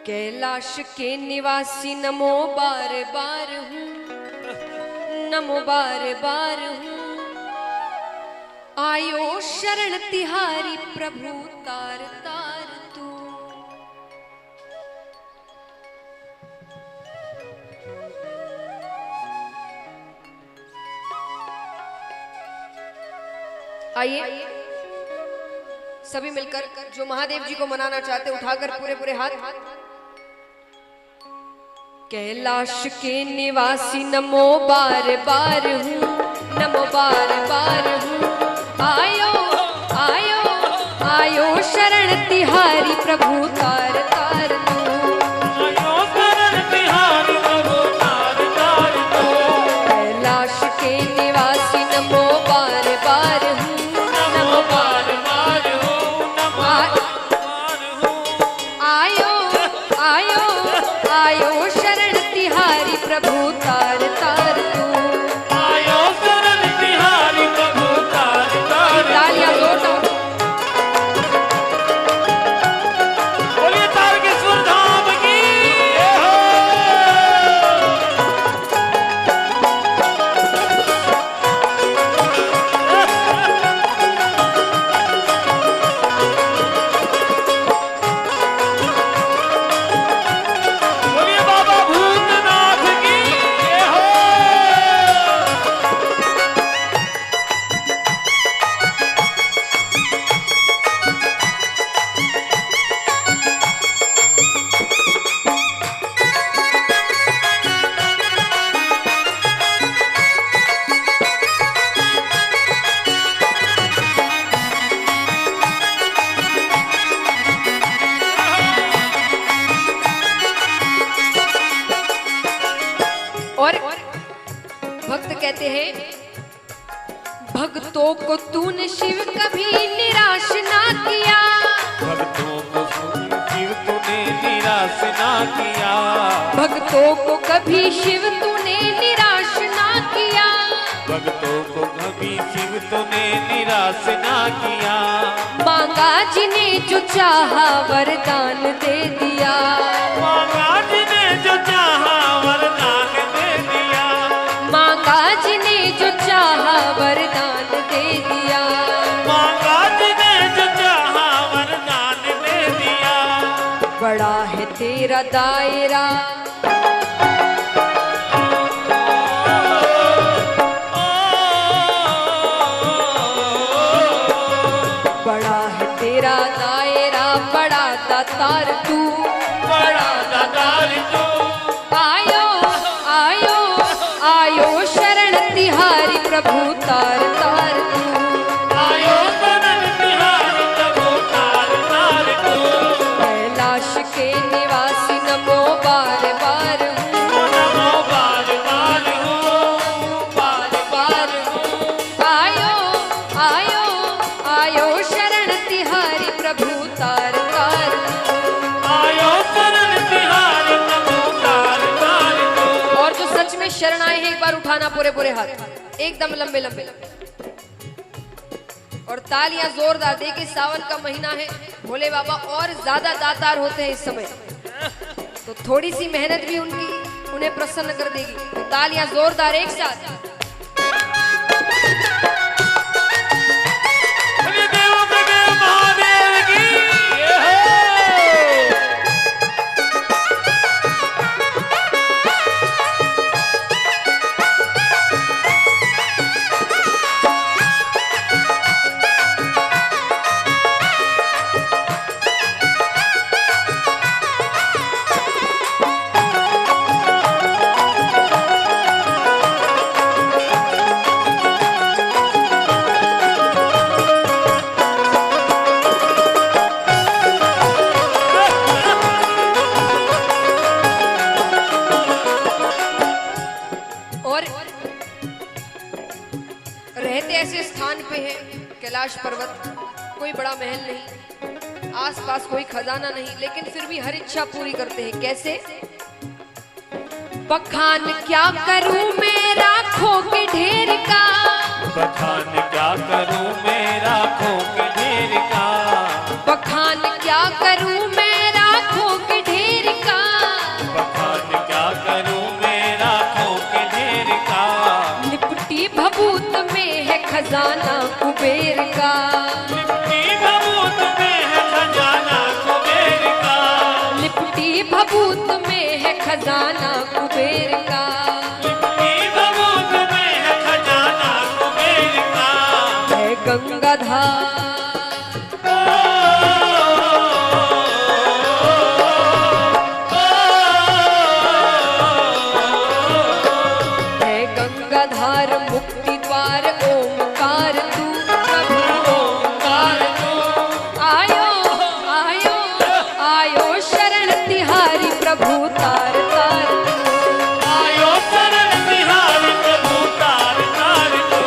कैलाश के निवासी नमो बार बार हूँ, नमो बार बार हूँ। आयो शरण तिहारी प्रभु तार तार तू। आइए सभी मिलकर जो महादेव जी को मनाना चाहते उठाकर पूरे पूरे हाथ। कैलाश के निवासी नमो बार बार हूँ, नमो बार बार हूँ। आयो आयो आयो शरण तिहारी प्रभु तार तार तू। आयो शरण तिहारी प्रभु तार तार तू। कैलाश के निवासी नमो बार बार हूँ, नमो बार बार हूँ। आयो आयो आयो शरण तिहारी प्रभु तार तार तू। आयो शरण तिहारी प्रभु तार तार तू। तालियां जोरदार। बोलिए तारकेश्वर धाम की जय हो। बोलिए बाबा भूतनाथ की जय हो। और भक्त कहते हैं, भक्तों को तूने शिव कभी निराश ना किया। भक्तों को शिव तूने निराश ना किया। भक्तों को कभी शिव तूने निराश ना किया। भक्तों को कभी शिव तूने निराश ना किया। मांगा जिन्हें जो चाहा वरदान दे दिया। मांगा जिन्हें जो चाहा वरदान दे दिया। मांगा जिन्हें जो चाहा वरदान दे दिया। मांगा जिन्हें जो चाहा वरदान दे दिया। बड़ा है तेरा दायरा, बड़ा है तेरा दायरा, बड़ा दातार तू। बड़ा दातार तू। आयो आयो आयो शरण तिहारी प्रभु तार तार तू। आयो शरण तिहारी प्रभु तार तार तू। कैलाश के निवासी नमो बार बार हूँ, नमो बार बार हूँ, बार बार हूँ। आयो आयो आयो शरण तिहारी प्रभु तार तार तू। आयो शरण तिहारी प्रभु तार तार तू। और जो सच में शरण आए हैं एक बार उठाना पूरे पूरे हाथ, एकदम लंबे लंबे। और तालियां जोरदार दे के, सावन का महीना है, भोले बाबा और ज्यादा दातार होते हैं इस समय, तो थोड़ी सी मेहनत भी उनकी उन्हें प्रसन्न कर देगी। तो तालियां जोरदार एक साथ। बोलिए देवों के देव महादेव की जय हो। और रहते ऐसे स्थान पे है कैलाश पर्वत, कोई बड़ा महल नहीं, आसपास कोई खजाना नहीं, लेकिन फिर भी हर इच्छा पूरी करते हैं। कैसे? बखान क्या करूं मैं राखों के ढेर का। बखान क्या करूं मैं राखों के ढेर का। बखान क्या करूं मैं राखों के ढेर खजाना कुबेर का। लिपटी भभूत में है खजाना कुबेर का। लिपटी भभूत में है खजाना कुबेर का। लिपटी भभूत में है खजाना कुबेर का। है गंगाधार धार मुक्ति द्वार ओमकार तू प्रभु ओमकार तू। आयो आयो आयो शरण तिहारी प्रभु तार तार तू। आयो शरण तिहारी प्रभु तार तार तू।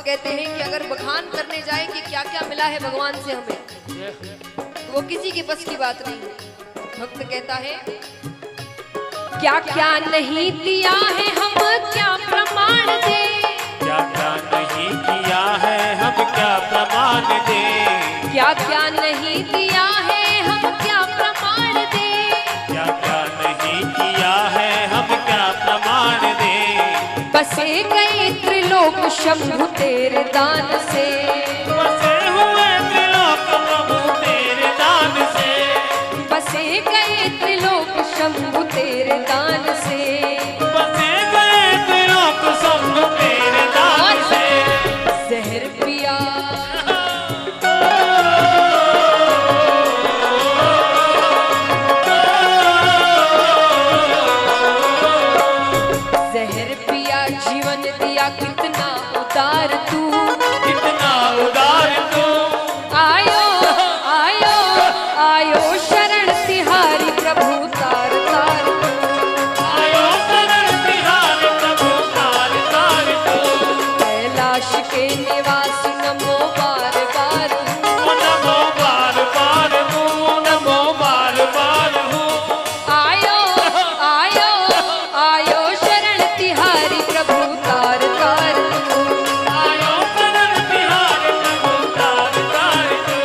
कहते हैं कि अगर बखान करने जाए कि क्या क्या मिला है भगवान से हमें, तो वो किसी के बस की बात नहीं है। भक्त कहता है क्या क्या नहीं दिया है हम क्या प्रमाण दे। क्या क्या नहीं किया है हम क्या प्रमाण दे। क्या क्या नहीं दिया है हम क्या प्रमाण दे। क्या क्या नहीं किया है हम क्या प्रमाण दे। बसे गए त्रिलोक शंभु तेरे दान से। बसे हुए त्रिलोक प्रभु तेरे दान से। बसे गए त्रिलोक शंभु तेरे दान से। बसे गए त्रिलोक शंभु तेरे दान से। जहर पिया जहर पिया जीवन दिया कितना उदार तू। कितना उदार तू। आयो आयो आयो शरण तिहारी प्रभु तार तार तू। आयो शरण तिहारी प्रभु तार तार तू। कैलाश के निवासी नमो बार बार नमो बार बार हूँ। नमो बार बार हूँ। आयो आयो आयो शरण तिहारी प्रभु तार तार तू। आयो शरण तिहारी प्रभु तार तार तू।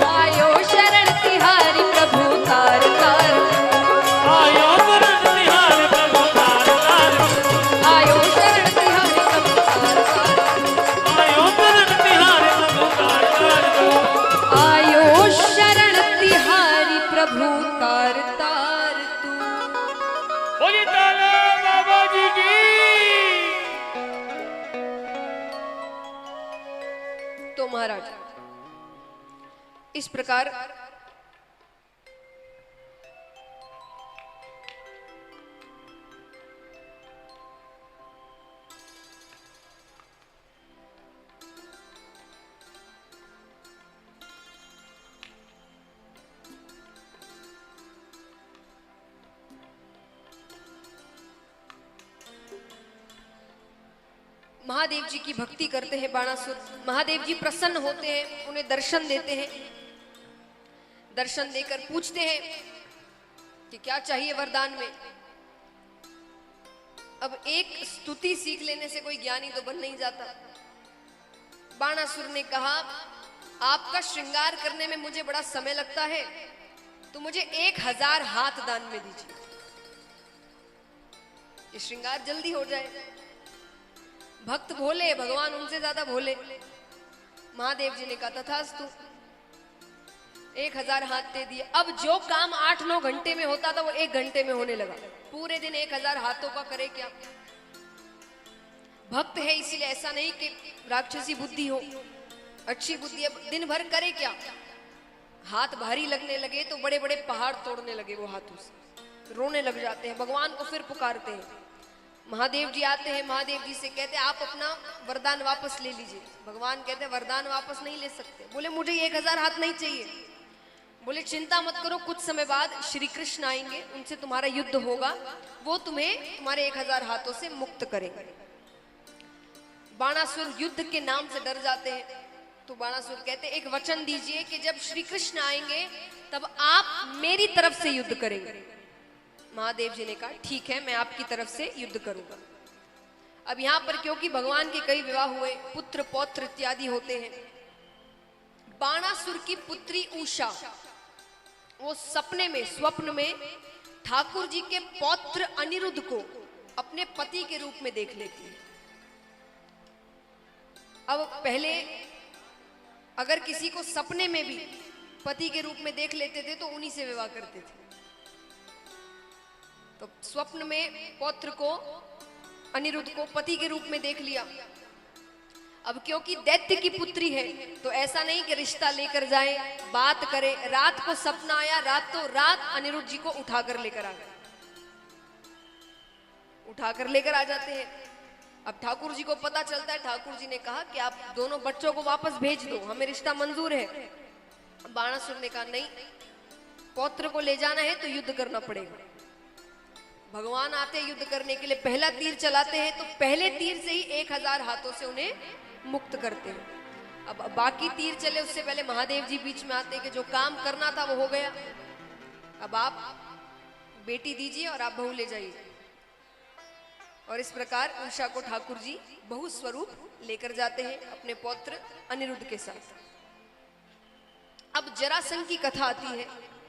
आयो शरण तिहारी प्रभु तार तार तू। आयो शरण तिहारी प्रभु तार तार तू। आयो शरण तिहारी प्रभु तार तार तू। आयो शरण तिहारी प्रभु तार तार तू। आयो शरण तिहारी प्रभु तार तार तू। बोलिए तारा बाबा जी की। तो महाराज इस प्रकार महादेव जी की भक्ति करते हैं बाणासुर। महादेव जी प्रसन्न होते हैं, उन्हें दर्शन देते हैं। दर्शन देकर पूछते हैं कि क्या चाहिए वरदान में। अब एक स्तुति सीख लेने से कोई ज्ञानी तो बन नहीं जाता। बाणासुर ने कहा आपका श्रृंगार करने में मुझे बड़ा समय लगता है, तो मुझे 1000 हाथ दान में दीजिए, ये श्रृंगार जल्दी हो जाए। भक्त भोले, भगवान उनसे ज्यादा भोले। महादेव जी ने कहा तथास्तु, 1000 हाथ दे दिए। अब जो काम 8-9 घंटे में होता था वो 1 घंटे में होने लगा। पूरे दिन 1000 हाथों का करे क्या। भक्त है इसलिए ऐसा नहीं कि राक्षसी बुद्धि हो, अच्छी बुद्धि है, दिन भर करे क्या। हाथ भारी लगने लगे तो बड़े बड़े पहाड़ तोड़ने लगे वो हाथों से, रोने लग जाते हैं। भगवान को फिर पुकारते हैं। महादेव जी आते हैं, महादेव जी से कहते हैं आप अपना वरदान वापस ले लीजिए। भगवान कहते हैं वरदान वापस नहीं ले सकते। बोले मुझे 1000 हाथ नहीं चाहिए। बोले चिंता मत करो, कुछ समय बाद श्री कृष्ण आएंगे, उनसे तुम्हारा युद्ध होगा, वो तुम्हें तुम्हारे 1000 हाथों से मुक्त करेंगे। बाणासुर युद्ध के नाम से डर जाते हैं। तो बाणासुर कहते एक वचन दीजिए कि जब श्री कृष्ण आएंगे तब आप मेरी तरफ से युद्ध करेंगे। महादेव जी ने कहा ठीक है, मैं आपकी तरफ से युद्ध करूंगा। अब यहां पर क्योंकि भगवान के कई विवाह हुए, पुत्र पौत्र इत्यादि होते हैं, बाणासुर की पुत्री उषा वो सपने में, स्वप्न में ठाकुर जी के पौत्र अनिरुद्ध को अपने पति के रूप में देख लेती है। अब पहले अगर किसी को सपने में भी पति के रूप में देख लेते थे तो उन्हीं से विवाह करते थे। तो स्वप्न में पौत्र को, अनिरुद्ध को पति के रूप में देख लिया। अब क्योंकि दैत्य की पुत्री है तो ऐसा नहीं कि रिश्ता लेकर जाए, बात करे। रात को सपना आया, रातों रात अनिरुद्ध जी को उठाकर लेकर आ गए, उठाकर लेकर आ जाते हैं। अब ठाकुर जी को पता चलता है। ठाकुर जी ने कहा कि आप दोनों बच्चों को वापस भेज दो, हमें रिश्ता मंजूर है। बाणासुर ने कहा नहीं, पौत्र को ले जाना है तो युद्ध करना पड़ेगा। भगवान आते हैं युद्ध करने के लिए, पहला तीर चलाते हैं तो पहले तीर से ही 1000 हाथों से उन्हें मुक्त करते हैं। अब बाकी तीर चले उससे पहले महादेव जी बीच में आते हैं कि जो काम करना था वो हो गया, अब आप बेटी दीजिए और आप बहू ले जाइए। और इस प्रकार उषा को ठाकुर जी बहु स्वरूप लेकर जाते हैं अपने पौत्र अनिरुद्ध के साथ। अब जरासंध की कथा आती है।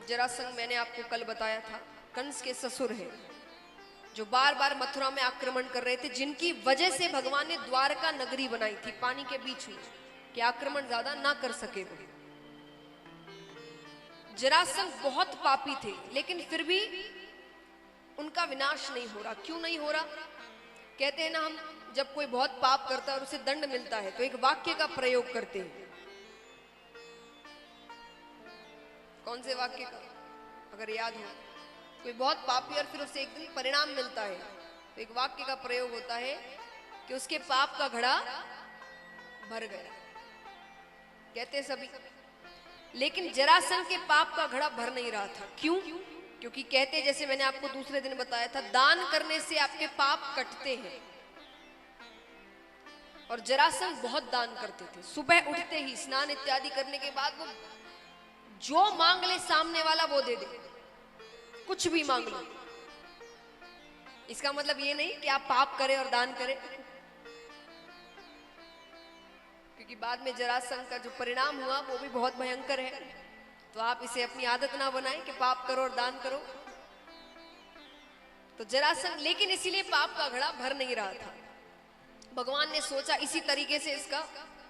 जरासंध मैंने आपको कल बताया था, कंस के ससुर हैं जो बार बार मथुरा में आक्रमण कर रहे थे, जिनकी वजह से भगवान ने द्वारका नगरी बनाई थी पानी के बीच में कि आक्रमण ज्यादा ना कर सके वो। जरासंध बहुत पापी थे लेकिन फिर भी उनका विनाश नहीं हो रहा। क्यों नहीं हो रहा? कहते हैं ना, हम जब कोई बहुत पाप करता है और उसे दंड मिलता है तो एक वाक्य का प्रयोग करते हैं। कौन से वाक्य का? अगर याद हो, कोई बहुत पापी और फिर उसे एक दिन परिणाम मिलता है तो एक वाक्य का प्रयोग होता है कि उसके पाप का घड़ा भर गया, कहते हैं सभी। लेकिन जरासंध के पाप का घड़ा भर नहीं रहा था। क्यों? क्योंकि कहते, जैसे मैंने आपको दूसरे दिन बताया था, दान करने से आपके पाप कटते हैं। और जरासंध बहुत दान करते थे। सुबह उठते ही स्नान इत्यादि करने के बाद वो जो मांग ले सामने वाला वो दे दे, कुछ भी मांग लो। इसका मतलब ये नहीं कि आप पाप करें और दान करें, क्योंकि बाद में जरासंध का जो परिणाम हुआ वो भी बहुत भयंकर है। तो आप इसे अपनी आदत ना बनाएं कि पाप करो और दान करो। तो जरासंध, लेकिन इसीलिए पाप का घड़ा भर नहीं रहा था। भगवान ने सोचा इसी तरीके से इसका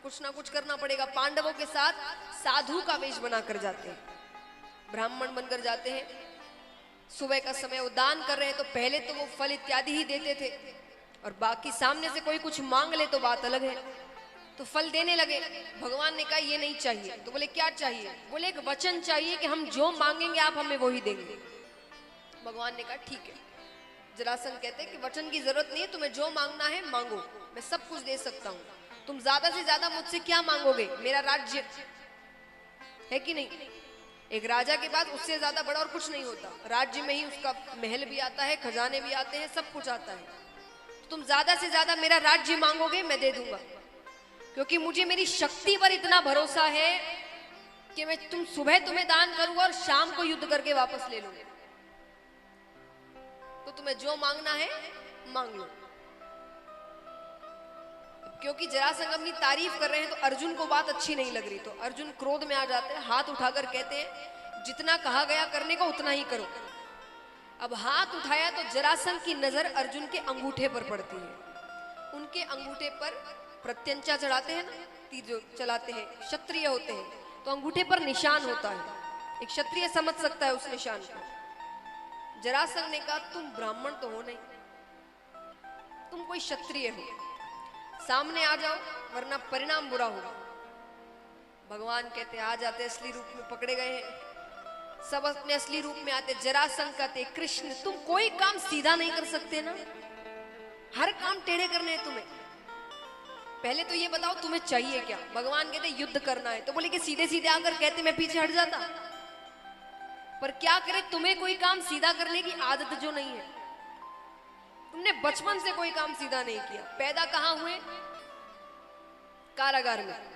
कुछ ना कुछ करना पड़ेगा। पांडवों के साथ साधु का वेश बनाकर जाते हैं, ब्राह्मण बनकर जाते हैं। सुबह का समय वो दान कर रहे हैं तो पहले तो वो फल इत्यादि ही देते थे और बाकी सामने से कोई कुछ मांग ले तो बात अलग है। तो फल देने लगे। भगवान ने कहा ये नहीं चाहिए। तो बोले क्या चाहिए? बोले एक वचन चाहिए कि हम जो मांगेंगे आप हमें वो ही देंगे। भगवान ने कहा ठीक है। जरासंध कहते हैं कि वचन की जरूरत नहीं है, तुम्हें जो मांगना है मांगो, मैं सब कुछ दे सकता हूँ। तुम ज्यादा से ज्यादा मुझसे क्या मांगोगे? मेरा राज्य है कि नहीं? एक राजा के बाद उससे ज्यादा बड़ा और कुछ नहीं होता। राज्य में ही उसका महल भी आता है, खजाने भी आते हैं, सब कुछ आता है। तुम ज्यादा से ज्यादा मेरा राज्य मांगोगे, मैं दे दूंगा, क्योंकि मुझे मेरी शक्ति पर इतना भरोसा है कि मैं सुबह तुम्हें दान करूंगा और शाम को युद्ध करके वापस ले लूंगा। तो तुम्हें जो मांगना है मांग लो। क्योंकि जरासंध अपनी तारीफ कर रहे हैं तो अर्जुन को बात अच्छी नहीं लग रही, तो अर्जुन क्रोध में आ जाते हैं, हाथ उठाकर कहते हैं जितना कहा गया करने को उतना ही करो। अब हाथ उठाया तो जरासंध की नजर अर्जुन के अंगूठे पर पड़ती है। उनके अंगूठे पर प्रत्यंचा चढ़ाते हैं ना, तीर जो चलाते हैं, क्षत्रिय होते हैं, तो अंगूठे पर निशान होता है। एक क्षत्रिय समझ सकता है उस निशान को। जरासंध ने कहा तुम ब्राह्मण तो हो नहीं, तुम कोई क्षत्रिय हो, सामने आ जाओ वरना परिणाम बुरा होगा। भगवान कहते आ जाते, असली रूप में पकड़े गए हैं, सब अपने असली रूप में आते। जरासंध कहते कृष्ण तुम कोई काम सीधा नहीं कर सकते ना, हर काम टेढ़े करने हैं तुम्हें, पहले तो ये बताओ तुम्हें चाहिए क्या। भगवान कहते युद्ध करना है, तो बोले कि सीधे सीधे आकर कहते मैं पीछे हट जाता, पर क्या करे, तुम्हें कोई काम सीधा करने की आदत जो नहीं है, तुमने बचपन से कोई काम सीधा नहीं किया। पैदा कहां हुए? कारागार में,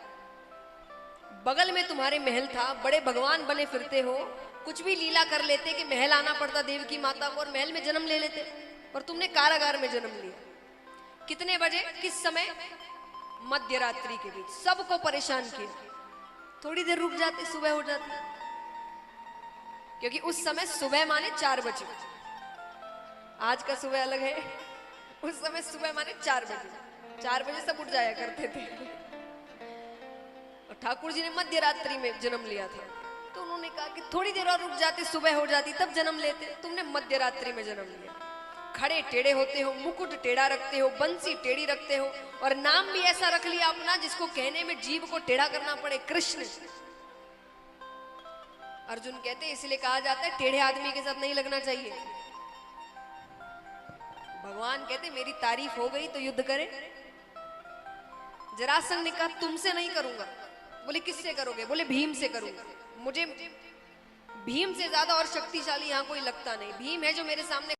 बगल में तुम्हारे महल था, बड़े भगवान बने फिरते हो, कुछ भी लीला कर लेते कि महल आना पड़ता देवकी माता को और महल में जन्म ले लेते, पर तुमने कारागार में जन्म लिया। कितने बजे, किस समय? मध्य रात्रि के बीच, सबको परेशान किया। थोड़ी देर रुक जाते, सुबह हो जाती, क्योंकि उस समय सुबह माने 4 बजे, आज का सुबह अलग है, उस समय सुबह माने 4 बजे, 4 बजे सब उठ जाया करते थे। और ठाकुर जी ने मध्य रात्रि में जन्म लिया था, तो उन्होंने कहा कि थोड़ी देर और रुक जाते, सुबह हो जाती, तब जन्म लेते। तुमने मध्य रात्रि में जन्म लिया, खड़े टेढ़े होते हो, मुकुट टेढ़ा रखते हो, बंसी टेढ़ी रखते हो, और नाम भी ऐसा रख लिया अपना जिसको कहने में जीभ को टेढ़ा करना पड़े, कृष्ण। अर्जुन कहते इसलिए कहा जाता है टेढ़े आदमी के साथ नहीं लगना चाहिए। भगवान कहते मेरी तारीफ हो गई तो युद्ध करे। जरासंध ने कहा तुमसे नहीं करूंगा। बोले किससे करोगे? बोले भीम से करूंगा, मुझे भीम से ज्यादा और शक्तिशाली यहां कोई लगता नहीं। भीम है जो मेरे सामने